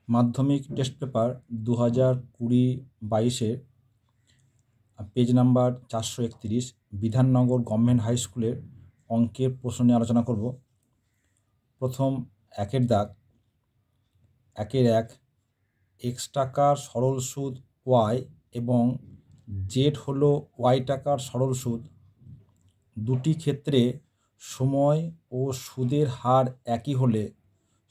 মাধ্যমিক test paper 2020-22 page number 431 Bidhannagar government high স্কুলের অঙ্কের প্রশ্ন নিয়ে আলোচনা করব। প্রথম একের দাগ, 1 এক্স টাকার সরল সুদ ওয়াই এবং জেড হলো ওয়াই টাকার সরল সুদ, দুটি ক্ষেত্রে সময় ও সুদের হার একই হলে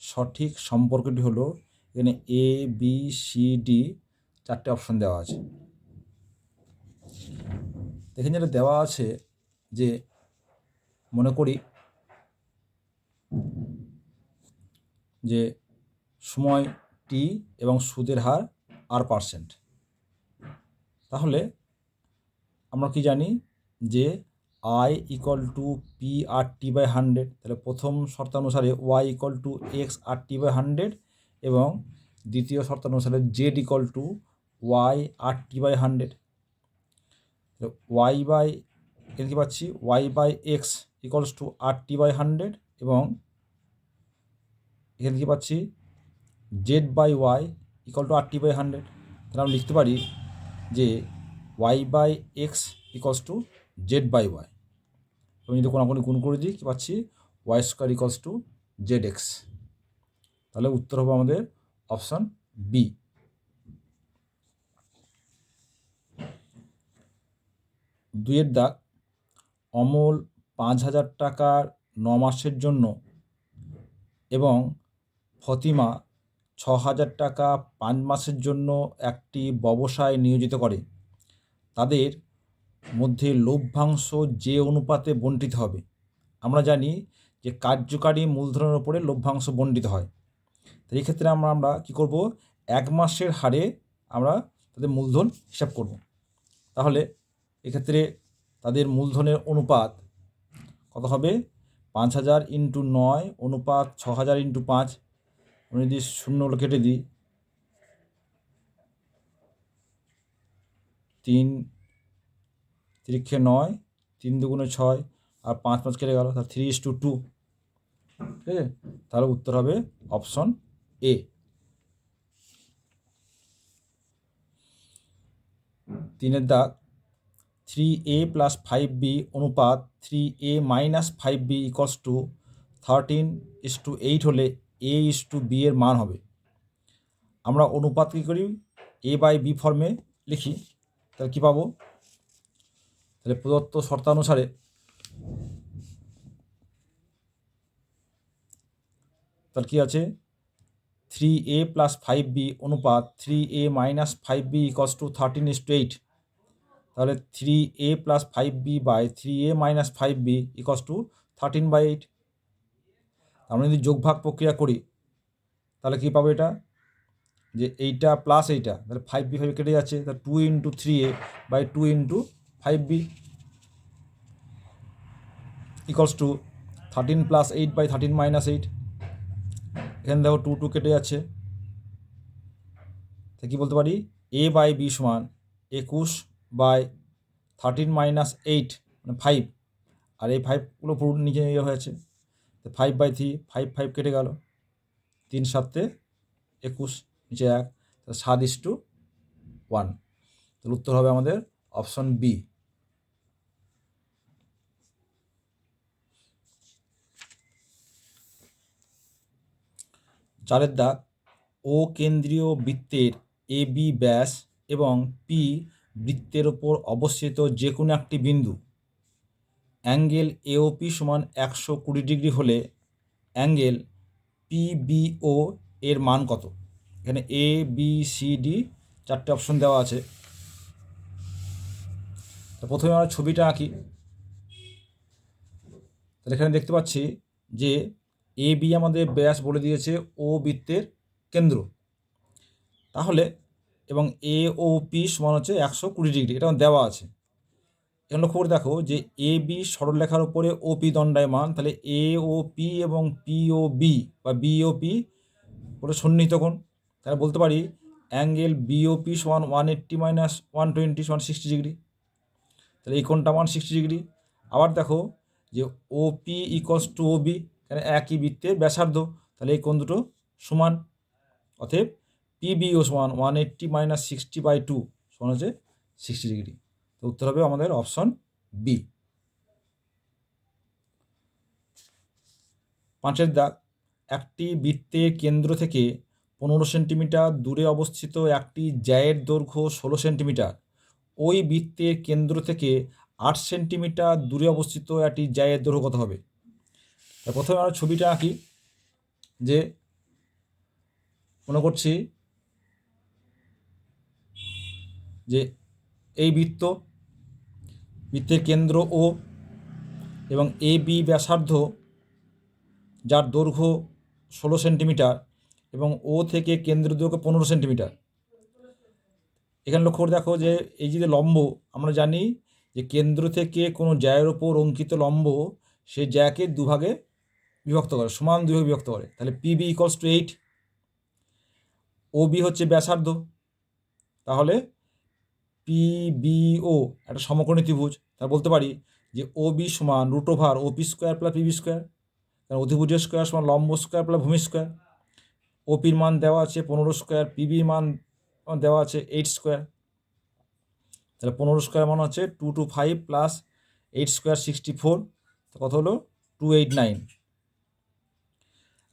সঠিক সম্পর্কটি হলো। এখানে A B C D 4টে option দেওয়া আছে। এখানে যেটা দেওয়া আছে যে মনে করি যে সময় টি এবং সুদের হার r%। তাহলে আমরা কি জানি যে i = p/t/100। তাহলে প্রথম শর্তানুসারে y = x/t/100 এবং দ্বিতীয় শর্তানুসারে z = y/t/100। এখানে কি পাচ্ছি y/x = r/t/100 এবং এখানে কি পাচ্ছি z/y = r/t/100। তাহলে আমরা লিখতে পারি যে y/x = z/y এবং যদি কোনাকুনি গুণ করে দিই কি পাচ্ছি y² = zx। তাহলে উত্তর হবে আমাদের অপশন বি। 2 দাগ, অমল 5,000 টাকার 9 মাসের জন্য এবং ফতিমা 6,000 টাকা 5 মাসের জন্য একটি ব্যবসায় নিয়োজিত করে। তাদের মধ্যে লভ্যাংশ যে অনুপাতে বণ্টিত হবে। আমরা জানি যে কার্যকারী মূলধনের উপরে লভ্যাংশ বণ্টিত হয়। তো এই ক্ষেত্রে আমরা কী করব, 1 মাসের হারে আমরা তাদের মূলধন হিসাব করব। তাহলে এক্ষেত্রে তাদের মূলধনের অনুপাত কত হবে, 5,000 × 9 অনুপাত 6,000 × 5। আমি যদি শূন্যগুলো কেটে দিই, 3 × 9, 3 × 2 = 6 আর 5 5 কেটে গেল, তাহলে 3:2। ঠিক আছে, তাহলে উত্তর হবে অপশন এ। 3 দাগ, 3a + 5b অনুপাত 3a - 5b = 13:8 হলে a/b এর মান হবে। আমরা অনুপাত কী করি, a/b ফর্মে লিখি। তাহলে কী পাবো, তাহলে প্রদত্ত শর্তানুসারে তাহলে কী আছে, 3a + 5b অনুপাত 3a - 5b = 13:8। তাহলে 3a + 5b / 3a - 5b = 13/8। আমরা যদি যোগভাগ প্রক্রিয়া করি তাহলে কী পাবো, এটা যে এইটা প্লাস এইটা, তাহলে 5b 5 কেটে যাচ্ছে, তাহলে 2 × 3a / 2 × 5b = 13 + 8 / 13 - 8। এখানে দেখো 2 2 কেটে যাচ্ছে, তাই কী বলতে পারি, a/b = 21/13 - 8 মানে 5। আর এই 5গুলো পুরো নিচে ইয়ে হয়েছে, তো 5/3, 5 5 কেটে গেল, 3 7 21, নিচে 1, তাহলে 7:1। তাহলে উত্তর হবে আমাদের অপশন বি। 4 দাগ, ও কেন্দ্রীয় বৃত্তের AB ব্যাস এবং P বৃত্তের ওপর অবস্থিত যে কোনো একটি বিন্দু অ্যাঙ্গেল AOP = 120 ডিগ্রি হলে অ্যাঙ্গেল PBO এর মান কত। এখানে A B C D 4টে অপশন দেওয়া আছে। তো প্রথমে আমরা ছবিটা আঁকি। তাহলে এখানে দেখতে পাচ্ছি যে AB আমাদের ব্যাস বলে দিয়েছে ও বৃত্তের কেন্দ্র। তাহলে এবং AOP = 120 ডিগ্রি, এটা দেওয়া আছে। এখানে লক্ষ্য করে দেখো যে AB সরলরেখার উপরে OP দণ্ডায়মান, তাহলে AOP এবং POB বা BOP ওটা সন্নিহিত কোণ। তাহলে বলতে পারি অ্যাঙ্গেল BOP = 180 - 120 = 60 ডিগ্রি। তাহলে এই কোণটা 160 ডিগ্রি। আবার দেখো যে OP = OB, এখানে একই বৃত্তের ব্যাসার্ধ, তাহলে এই কোণ দুটো সমান। অতএব পিবিও সমান 180 মাইনাস 60/2 সমান হচ্ছে 60 ডিগ্রি। তো উত্তর হবে আমাদের অপশন বি। 5 দাগ, একটি বৃত্তের কেন্দ্র থেকে 15 সেন্টিমিটার দূরে অবস্থিত একটি জ্যায়ের দৈর্ঘ্য 16 সেন্টিমিটার। ওই বৃত্তের কেন্দ্র থেকে 8 সেন্টিমিটার দূরে অবস্থিত একটি জ্যায়ের দৈর্ঘ্য কত হবে? প্রথমে আমরা ছবিটা আঁকি, যে মনে করছি যে এই বৃত্তের কেন্দ্র ও এবং এ বি ব্যাসার্ধ, যার দৈর্ঘ্য 16 সেন্টিমিটার এবং ও থেকে কেন্দ্রের দৈর্ঘ্য 15 সেন্টিমিটার। এখানে লক্ষ্য করে দেখো যে এই যে লম্ব, আমরা জানি যে কেন্দ্র থেকে কোনো জ্যায়ের ওপর অঙ্কিত লম্ব সেই জ্যাকে দুভাগে বিভক্ত করে, সমান দুভাগে বিভক্ত করে। তাহলে PB equals to 8, O B হচ্ছে ব্যাসার্ধ, তাহলে পিবিও একটা সমকোণী ত্রিভুজ। তা বলতে পারি যে ও বি সমান √ ওপি স্কোয়ার প্লাস পিবি স্কোয়ার, কারণ অধিভুজের স্কোয়ার সমান লম্ব স্কোয়ার প্লাস ভূমি স্কোয়ার। ওপির মান দেওয়া আছে 15 স্কোয়ার, পিবির মান দেওয়া আছে 8 স্কোয়ার। তাহলে 15 স্কোয়ার মান হচ্ছে 225 প্লাস 8 স্কোয়ার 64, তো কত হলো 289।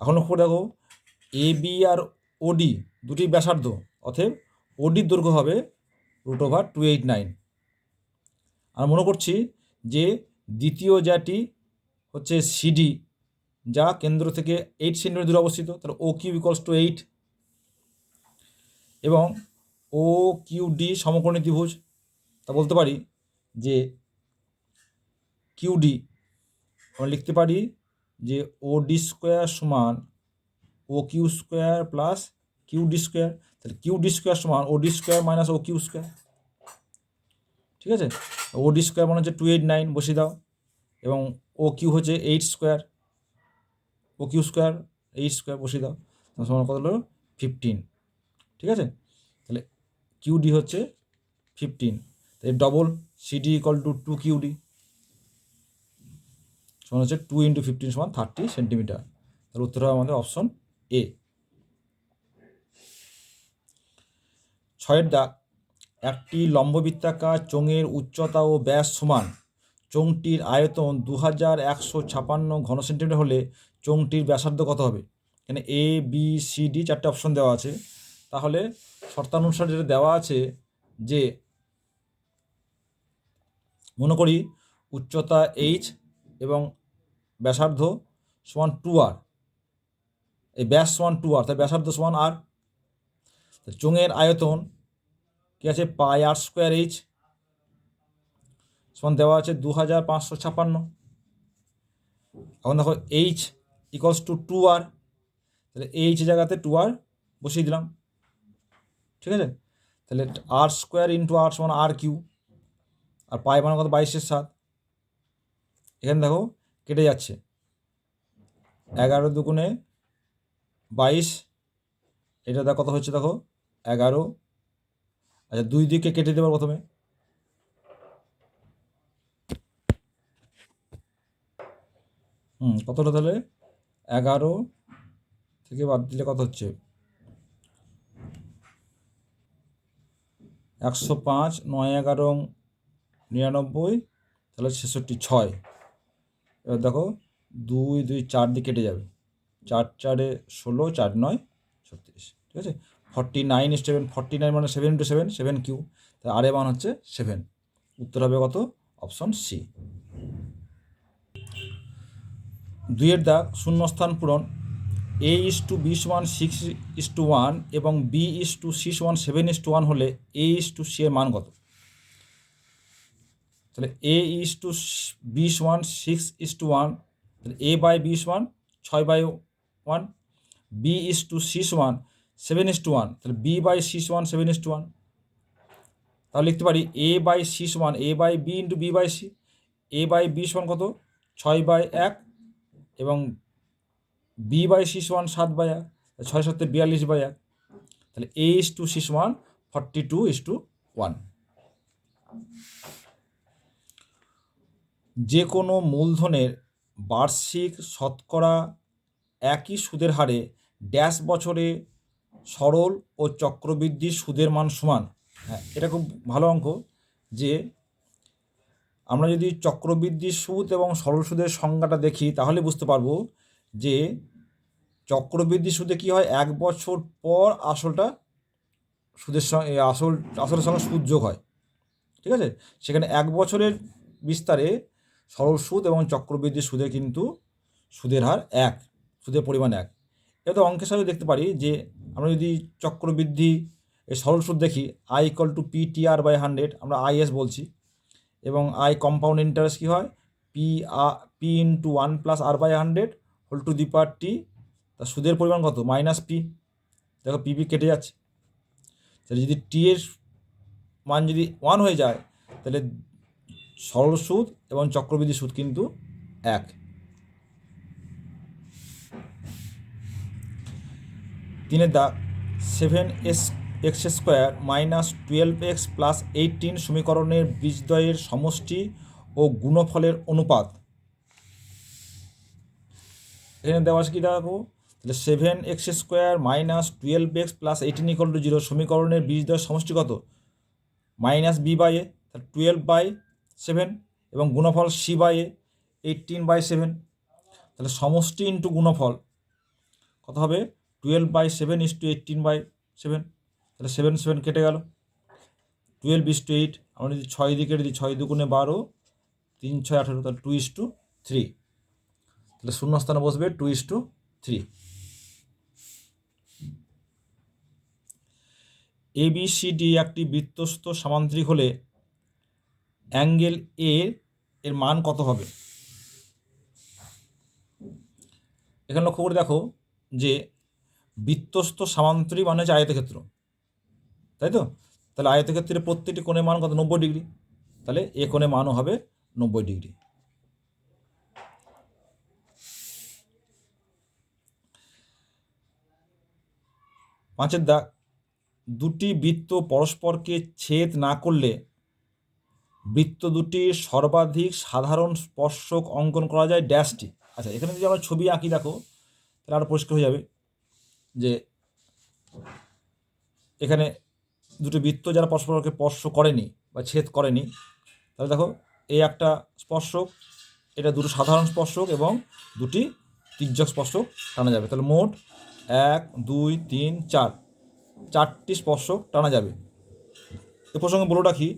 এখন লক্ষ্য দেখো এ বি আর ওডি দুটি ব্যাসার্ধ, অতএব ওডির দৈর্ঘ্য হবে √289। আর মনে করছি যে দ্বিতীয় জ্যাটি হচ্ছে সিডি, যা কেন্দ্র থেকে 8 সেন্টিমিটার দূরে অবস্থিত, তাহলে ও কিউ ইকুয়ালস টু 8 এবং ও কিউ ডি সমকোণী ত্রিভুজ। তা বলতে পারি যে কিউডি আমরা লিখতে পারি যে ও ডি স্কোয়ার সমান O Q square plus Q D square. তাহলে কিউ ডি স্কোয়ার সমান O D square minus O Q square. ঠিক আছে, ও ডি স্কোয়ার মানে হচ্ছে 289 বসিয়ে দাও, এবং ও কিউ হচ্ছে 8 স্কোয়ার, ও কিউ স্কোয়ার 8 স্কোয়ার বসিয়ে দাও, সমান কত হলো 15। ঠিক আছে, তাহলে কিউডি হচ্ছে 15, তাহলে double CD equal to 2 QD সমান হচ্ছে 2 × 15 সমান 30 সেন্টিমিটার। তাহলে উত্তর হবে আমাদের অপশন এ। 6 দাগ, একটি লম্ববৃত্তাকার চোঙের উচ্চতা ও ব্যাস সমান, চোঙটির আয়তন 2156 ঘন সেন্টিমিটার হলে চোঙটির ব্যাসার্ধ কত হবে? এখানে A B C D 4টে option দেওয়া আছে। তাহলে শর্তানুসারে যেটা দেওয়া আছে যে মনে করি উচ্চতা এইচ এবং ব্যাসার্ধ সমান 2r, এই ব্যাস সমান 2r, তাই ব্যাসার্ধ সমান r। চোঙের আয়তন কি আছে πr²h সমান দেওয়া আছে 2556। এখন দেখো এইচ ইকুয়ালস টু 2r, তাহলে এইচ জায়গাতে 2r বসিয়ে দিলাম। ঠিক আছে, তাহলে r² × r সমান r³ আর পাই মানে কত 22/7। এখানে দেখো কেটে যাচ্ছে, 11 দুগুণে 22, এটা দেখো কত হচ্ছে দেখো 11। আচ্ছা 2 দিকে কেটে দেবো প্রথমে, কতটা তাহলে 11 থেকে বাদ দিলে কত হচ্ছে 105, 9 11 99, তাহলে 66 6। এবার দেখো 2 2 4 দিয়ে কেটে যাবে, 4 4 16, 4 9 36। ঠিক আছে, 49 49 মানে 7 × 7 7 কিউ, তাহলে আর এর মান হচ্ছে 7। উত্তর হবে কত? Option C. 2 দাগ, শূন্যস্থান পূরণ। a/b সমান 6:1 এবং b/c সমান 7:1 হলে a/c এর মান কত? তাহলে a/b সমান 6:1, তাহলে a/b সমান 6/1, b/c সমান 7:1, তাহলে b/c সমান 7:1। তাহলে লিখতে পারি a/c সমান a/b × b/c। a/b সমান কত 6/1 এবং b/c সমান 7/1, 6 7 42/1, তাহলে a/c সমান 42:1। যে কোনো মূলধনের বার্ষিক শতকরা একই সুদের হারে ড্যাশ বছরে সরল ও চক্রবৃদ্ধি সুদের মান সমান। হ্যাঁ, এটা খুব ভালো অঙ্ক, যে আমরা যদি চক্রবৃদ্ধি সুদ এবং সরল সুদের সংজ্ঞাটা দেখি তাহলে বুঝতে পারবো যে চক্রবৃদ্ধি সুদে কি হয়, 1 বছর পর আসলটা সুদের সঙ্গে আসলের সঙ্গে সুদ যোগ হয়। ঠিক আছে, সেখানে 1 বছরের বিস্তারে সরল সুদ এবং চক্রবৃদ্ধি সুদে কিন্তু সুদের হার এক, সুদের পরিমাণ এক। এটা তো অঙ্কের সাথে দেখতে পারি যে আমরা যদি চক্রবৃদ্ধি সরল সুদ দেখি, আই ইকুয়াল টু PTR/100, আমরা IS বলছি, এবং আই কম্পাউন্ড ইন্টারেস্ট কী হয়, P into 1+R/100 whole to the power T. তা সুদের পরিমাণ কত, -P। দেখো পিপি কেটে যাচ্ছে, তাহলে যদি টি এর মান যদি 1 হয়ে যায় তাহলে সরল সুদ এবং চক্রবৃদ্ধি সুদ কিন্তু এক। 3 দাগ, 7x² - 12x + 18 সমীকরণের বীজদ্বয়ের সমষ্টি ও গুণফলের অনুপাত। এখানে দেওয়া আছে কি দেখো, তাহলে 7x² - 12x + 18 = 0 সমীকরণের বীজদ্বয়ের সমষ্টি কত, -b/a, তাহলে 12/7, এবং গুণফল c/a 18/7। তাহলে সমষ্টি ইন্টু গুণফল কত হবে, 12/7 = 18/7। তাহলে 7 7 কেটে গেল, 12:8। আমরা যদি 6 দিয়ে কেটে দিই, 6 দুগুণে 12, 3 6 18, তাহলে 2:3। তাহলে শূন্যস্থানে বসবে 2:3। ABCD একটি বৃত্তস্থ সামান্তরিক হলে অ্যাঙ্গেল এর মান কত হবে। এখানে লক্ষ্য করে দেখো যে বৃত্তস্থ সামান্তরিক মানে হচ্ছে আয়তক্ষেত্র, তাই তো। তাহলে আয়তক্ষেত্রের প্রত্যেকটি কোণের মান কত, 90 ডিগ্রি। তাহলে এ কোণের মানও হবে 90 ডিগ্রি। পাঁচের দাগ, দুটি বৃত্ত পরস্পরকে ছেদ না করলে বৃত্ত দুটির সর্বাধিক সাধারণ স্পর্শক অঙ্কন করা যায় ড্যাশটি। আচ্ছা, এখানে যদি আমরা ছবি আঁকি দেখো তাহলে আরও পরিষ্কার হয়ে যাবে যে এখানে দুটি বৃত্ত যারা পরস্পরকে স্পর্শ করেনি বা ছেদ করেনি, তাহলে দেখো এই একটা স্পর্শক, এটা দুটো সাধারণ স্পর্শক এবং দুটি তির্যক স্পর্শক টানা যাবে। তাহলে মোট 1 2 3 4 4টি স্পর্শক টানা যাবে। এ প্রসঙ্গে বলে রাখি,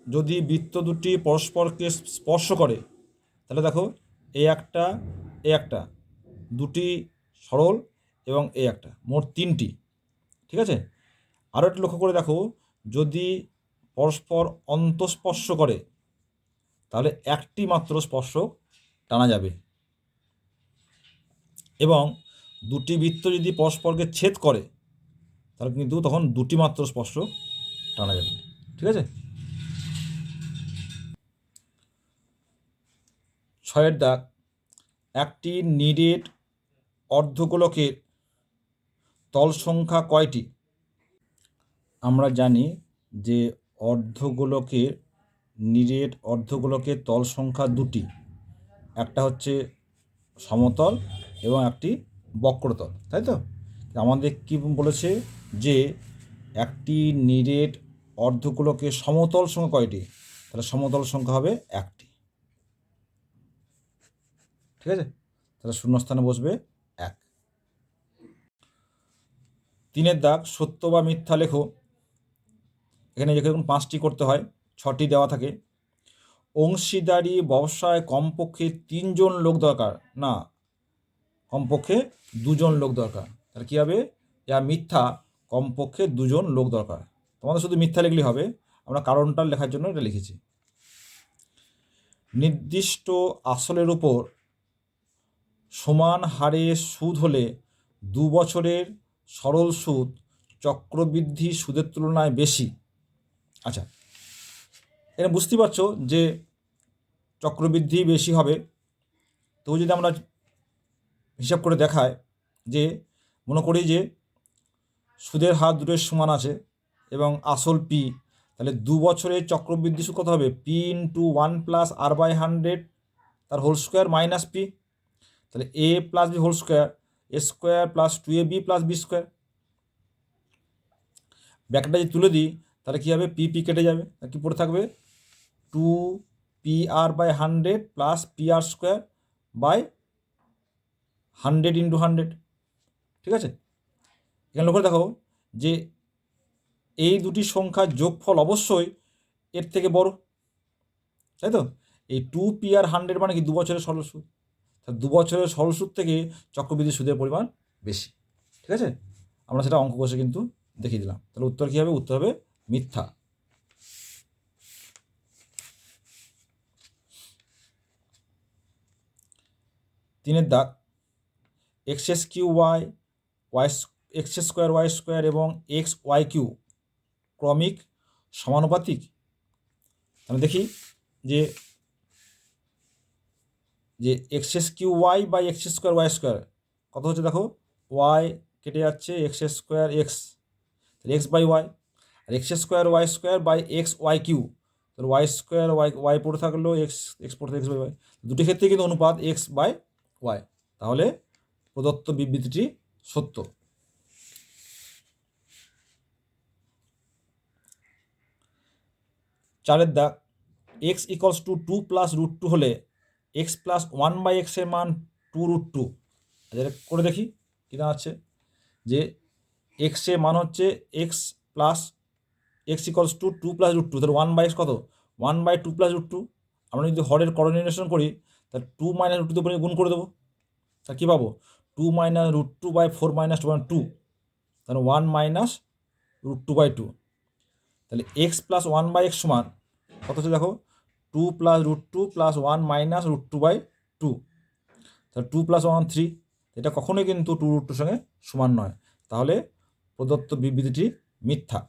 যদি বৃত্ত দুটি পরস্পরকে স্পর্শ করে তাহলে দেখো এই একটা দুটি সরল এবং এই একটা, মোট 3টি। ঠিক আছে, আরও একটু লক্ষ্য করে দেখো, যদি পরস্পর অন্তঃস্পর্শ করে তাহলে একটি মাত্র স্পর্শক টানা যাবে, এবং দুটি বৃত্ত যদি পরস্পরকে ছেদ করে তাহলে কিন্তু তখন দুটি মাত্র স্পর্শক টানা যাবে। ঠিক আছে, 6 দাগ, একটি নিরেট অর্ধগোলকের তল সংখ্যা কয়টি। আমরা জানি যে নিরেট অর্ধগোলকের তল সংখ্যা দুটি, একটা হচ্ছে সমতল এবং একটি বক্রতল, তাই তো। আমাদের কি বলেছে যে একটি নিরেট অর্ধগোলকের সমতল সংখ্যা কয়টি, তাহলে সমতল সংখ্যা হবে একটি। ঠিক আছে, তাহলে শূন্যস্থানে বসবে 1। 3 দাগ, সত্য বা মিথ্যা লেখো। এখানে যেরকম 5টি করতে হয়, 6টি দেওয়া থাকে। অংশীদারি ব্যবসায় কমপক্ষে 3 জন লোক দরকার, না কমপক্ষে 2 জন লোক দরকার। তাহলে কী হবে, মিথ্যা, কমপক্ষে 2 জন লোক দরকার। তোমাদের শুধু মিথ্যা লিখলেই হবে, আমরা কারণটা লেখার জন্য এটা লিখেছি। নির্দিষ্ট আসলের উপর সমান হারে সুদ হলে 2 বছরের সরল সুদ চক্রবৃদ্ধি সুদের তুলনায় বেশি। আচ্ছা, এটা বুঝতে পারছো যে চক্রবৃদ্ধি বেশি হবে। তো যদি আমরা হিসাব করে দেখায় যে মনে করি যে সুদের হার দুটোর সমান আছে এবং আসল পি, তাহলে 2 বছরের চক্রবৃদ্ধি সুদ কত হবে, P × 1+R/100 তার হোল স্কোয়ার -P, তাহলে A + B whole square, A² + 2AB + B²। ব্যাকেটটা যদি তুলে দিই তাহলে কী হবে, পি পি কেটে যাবে, কী পড়ে থাকবে 2PR/100 plus PR square by 100 × 100। ঠিক আছে, এখানে লক্ষ্য দেখো যে এই দুটি সংখ্যার যোগফল অবশ্যই এর থেকে বড়, তাই তো। এই 2PR100 মানে কি 2 বছরের সরল সুদ, তা 2 বছরের সরল সুদ থেকে চক্রবৃদ্ধি সুদের পরিমাণ বেশি। ঠিক আছে, আমরা সেটা অঙ্ক কষে কিন্তু দেখিয়ে দিলাম। তাহলে উত্তর কী হবে, উত্তর হবে মিথ্যা। তিনের দাগ, x² y² এবং xy³ ক্রমিক সমানুপাতিক। আমি দেখি যে x³ বাই x² y² কত হচ্ছে, দেখো y কেটে যাচ্ছে, x² x, তাহলে x/y, R x² y² by xy³ তাহলে y² y পড়ে থাকলো, x পড়ে থাকলো x/y, দুটি ক্ষেত্রে কিন্তু অনুপাত x/y। তাহলে প্রদত্ত বিবৃতিটি সত্য। চারের দাগ, x = 2 + √2 হলে x + 1/x এর মান 2√2। এটা করে দেখি কী দাঁড়াচ্ছে, যে x এর মান হচ্ছে x = 2 + √2, তাহলে 1/x কত, 1/2 + √2। আমরা যদি হরের কোঅর্ডিনেশন করি তাহলে 2 - √2 দিয়ে গুণ করে দেবো, তা কী পাবো, 2 - √2/4 - 2, তাহলে 1 - √2/2। তাহলে x + 1/x সমান কত হচ্ছে, দেখো 2 + √2 + 1 - √2/2, তাহলে 2 + 1 3। এটা কখনোই কিন্তু 2√2 সঙ্গে সমান নয়, তাহলে প্রদত্ত বিবৃতিটি মিথ্যা।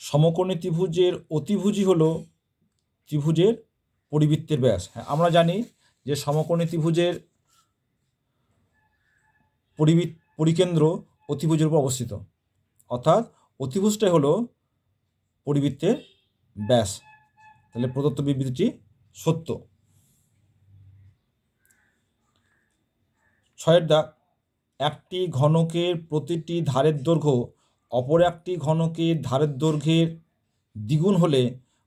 সমকোণী ত্রিভুজের অতিভুজই হলো ত্রিভুজের পরিবৃত্তের ব্যাস। হ্যাঁ, আমরা জানি যে সমকোণী ত্রিভুজের পরিকেন্দ্র অতিভুজের উপর অবস্থিত, অর্থাৎ অতিভুজটাই হলো পরিবৃত্তের ব্যাস। তাহলে প্রদত্ত বিবৃতিটি সত্য। 6এর দাগ, একটি ঘনকের প্রতিটি ধারের দৈর্ঘ্য অপর একটি ঘনকের ধারের দৈর্ঘ্যের দ্বিগুণ হলে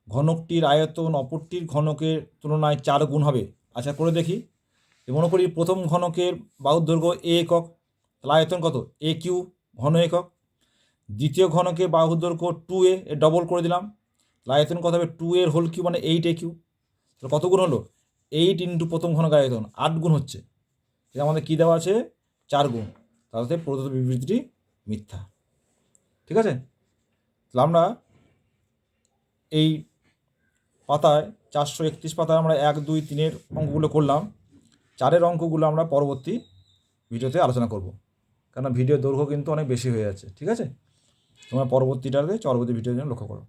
ঘনকটির আয়তন অপরটির ঘনকের তুলনায় 4 গুণ হবে। আচ্ছা করে দেখি, মনে করি প্রথম ঘনকের বাহুর দৈর্ঘ্য a একক, তাহলে আয়তন কত, a³ ঘন একক। দ্বিতীয় ঘনকের বাহুর দৈর্ঘ্য 2a, এর ডবল করে দিলাম, তাহলে আয়তন কত হবে, 2a হোল কিউব মানে 8a³। তাহলে কত গুণ হলো, 8 × প্রথম ঘনকের আয়তন, 8 গুণ হচ্ছে। এটা আমাদের কী দেওয়া আছে, 4 গুণ, তাহলে প্রদত্ত বিবৃতিটি মিথ্যা। ঠিক আছে, তাহলে আমরা এই পাতায় 431 পাতায় আমরা 1, 2, 3 অঙ্কগুলো করলাম। 4 অঙ্কগুলো আমরা পরবর্তী ভিডিওতে আলোচনা করব, কারণ ভিডিওর দৈর্ঘ্য কিন্তু অনেক বেশি হয়ে যাচ্ছে। ঠিক আছে, তোমরা পরবর্তী ভিডিওর জন্য লক্ষ্য করো।